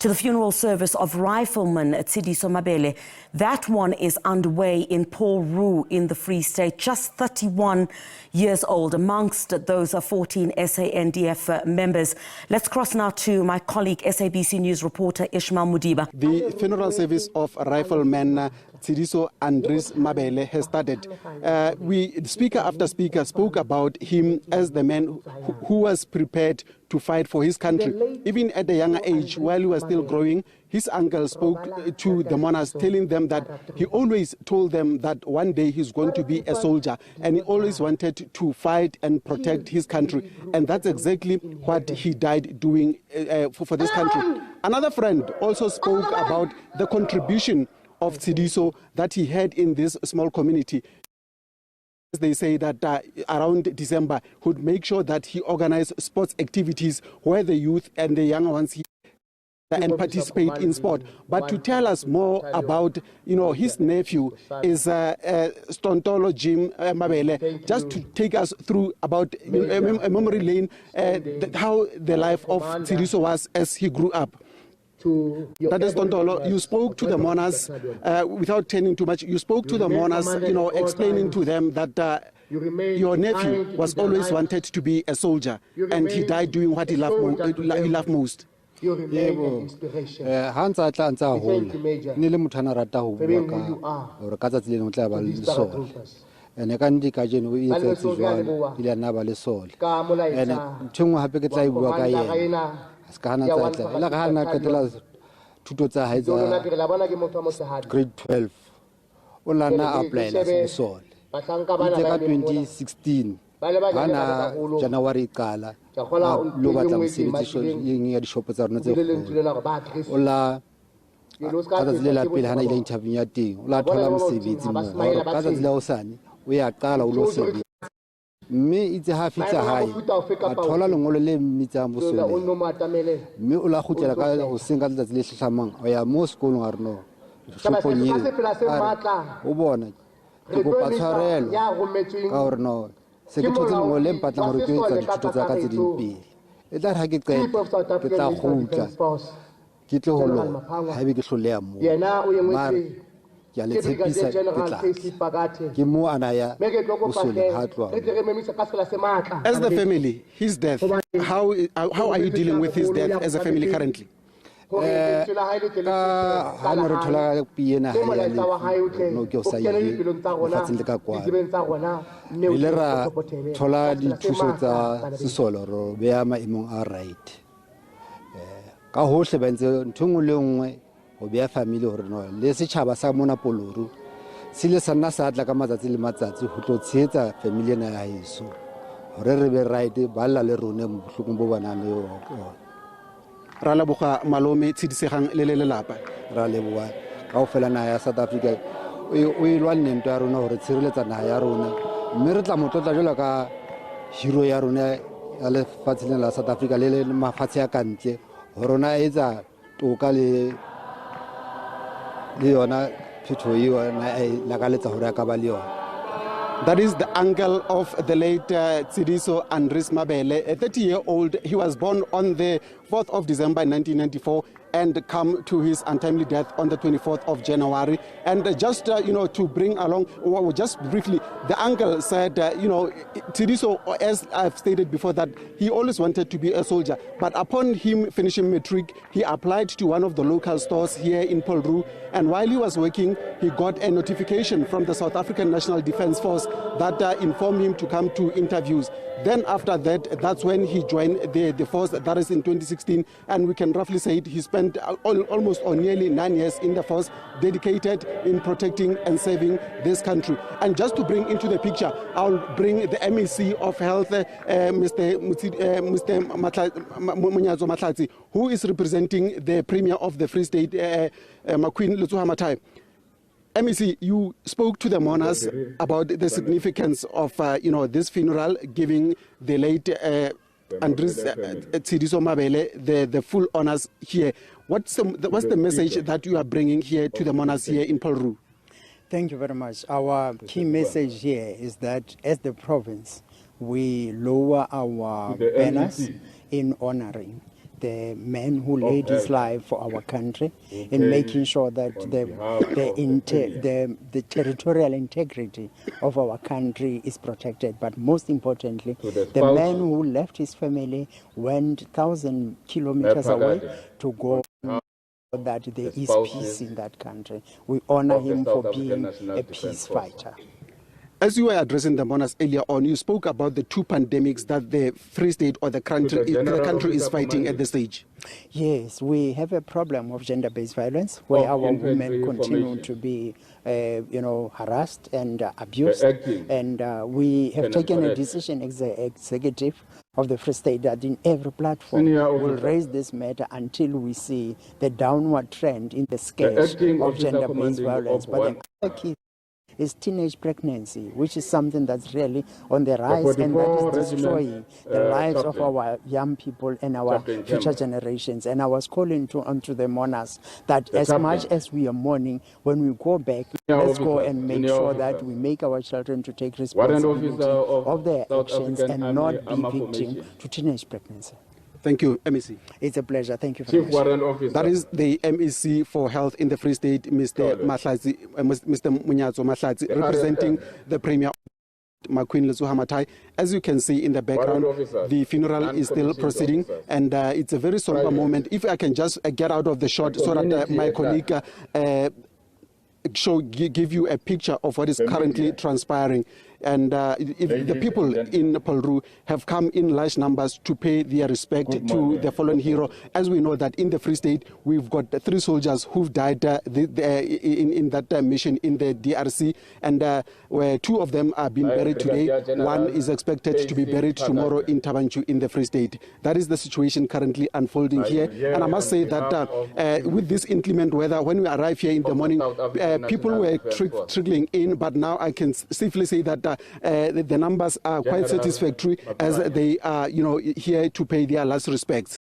to the funeral service of Rifleman Tshidiso Mabele. That one is underway in Paul Roux in the Free State, just 31 years old. Amongst those are 14 SANDF members. Let's cross now to my colleague, SABC News reporter Ishmael Modiba. The funeral service of Rifleman Tshidiso Mabele has started. Speaker after speaker spoke about him as the man who was prepared to fight for his country. Even at a younger age, while he was still growing, his uncle spoke to the mourners, telling them that he always told them that one day he's going to be a soldier, and he always wanted to fight and protect his country. And that's exactly what he died doing for this country. Another friend also spoke about the contribution of Tshidiso that he had in this small community. They say that around December, he would make sure that he organized sports activities where the youth and the young ones and participate in sport. But to tell us more about, his nephew is Stontolo Jim Mabele, just to take us through about a memory lane, how the life of Tshidiso was as he grew up. That is Tontolo. You spoke to the mourners without turning too much. You spoke to the mourners, explaining to them that your nephew was always wanted to be a soldier, and he died doing what he loved most. Hansa tla hola ne le motho ana rata ho bua ka hore ka tsatsi le tla ba le sole ene ka ndi ka jeno o itse tsejwana ile ana ba le sole ene thungwa hape ke tla bua ka yena ska hana tsa la ka hana qetela thuto tsa hae tsa grade 12 o la na apply la sole itse ka 2016 hana January qala lo batla mosebetsi yeng ya dishopo tsa rona tse o la ka tsela la pele hana ile interview ya teng o la thola mosebetsi mo ka tsela o sane o ya qala o lo sebetsa mme itse ha fitla hae a thola lengolo le mmitsang bosole mme o la khutlela ka ho senga letsatsi le hlamang o ya mo sekolong a reno shopong ye o bona ke go patshwarelo ka hore no se ke thotse lengolo le mpatlang hore ke etsa dithuto tsa ka tse ding pele e tla ha ke qeta ke tla khutla ke tle ho lo ha be ke hloleha mo mare ya le tshepisa ke tla ke mo anaya bosole ha tloa. As the family, his death, how are you dealing with his death as a family currently? Ha no re thola piena ha ya no ke o sa ile fatseng le ka kwa ile ra thola dithuso tsa sesolo ro be ya maemong a right ka hohle ba ntse nthong le nngwe o be ya family hore no le setjhaba sa mona Poloru sile sa nna sa tla ka matsatsi le matsatsi ho tlo tshetsa family ena ya heso hore re be right ba lla le rone mo bohlokong bo bana le yo ra leboga malome Tshidisegang le lelapa ra leboga ka o fela na ya South Africa o ilwa nnento ya rona hore tshireletsa na ya rona mme re tla motlotla jela ka hero ya rona ya le fatshe la South Africa le mafatshe ya kantle rona etsa toka le yona phitho yo na la ka letsa hore ka ba le yona. That is the uncle of the late Tshidiso Mabele, a 30-year-old. He was born on the 4th of December 1994 and come to his untimely death on the 24th of January. And just, to bring along, just briefly, the uncle said, Tshidiso, as I've stated before, that he always wanted to be a soldier. But upon him finishing matric, he applied to one of the local stores here in Paul Roux. And while he was working, he got a notification from the South African National Defence Force that informed him to come to interviews. Then after that, that's when he joined the force, that is in 2016. And we can roughly say he spent almost or nearly 9 years in the force, dedicated in protecting and saving this country. And just to bring into the picture, I'll bring the MEC of Health, Mr. Munyazo Matlatsi, who is representing the Premier of the Free State, Makwin Lutsuhamatai. MEC, you spoke to the mourners about the significance of this funeral, giving the late Tshidiso Mabele the full honors here. What's the message that you are bringing here to the mourners here in Paul Roux? Thank you very much. Our key message here is that as the province, we lower our banners in honoring the man who laid his life for our country in making sure that the territorial integrity of our country is protected. But most importantly, the man who left his family went 1,000 kilometers away to go that there is peace in that country. We honor him for being a peace fighter. As you were addressing the mourners earlier on, you spoke about the two pandemics that the Free State or the country is fighting at this stage. Yes, we have a problem of gender-based violence where our women continue to be, harassed and abused. And we have taken a decision as the executive of the Free State that in every platform will raise this matter until we see the downward trend in the scale of gender-based violence. But the other key is teenage pregnancy, which is something that's really on the rise and that is destroying the lives of our young people and our future generations. And I was calling onto the mourners that as much as we are mourning, when we go back, let's go and make sure that we make our children to take responsibility of their actions and not be victim to teenage pregnancy. Thank you, MEC. It's a pleasure. Thank you very much. That is the MEC for Health in the Free State, Mr. Munyatso Mahlatsi, representing the Premier Makwin Lesuhamatai. As you can see in the background, the funeral is still proceeding, and it's a very somber moment. If I can just get out of the shot so that my colleague give you a picture of what is currently transpiring. And the people in Paul Roux have come in large numbers to pay their respect to the fallen hero. As we know that in the Free State, we've got 3 soldiers who've died in that mission in the DRC, and where 2 of them are being buried today. 1 is expected to be buried tomorrow in Tabanchu in the Free State. That is the situation currently unfolding here. And I must say that with this inclement weather, when we arrive here in the morning, people were trickling in, but now I can safely say that the numbers are quite satisfactory as they are, here to pay their last respects.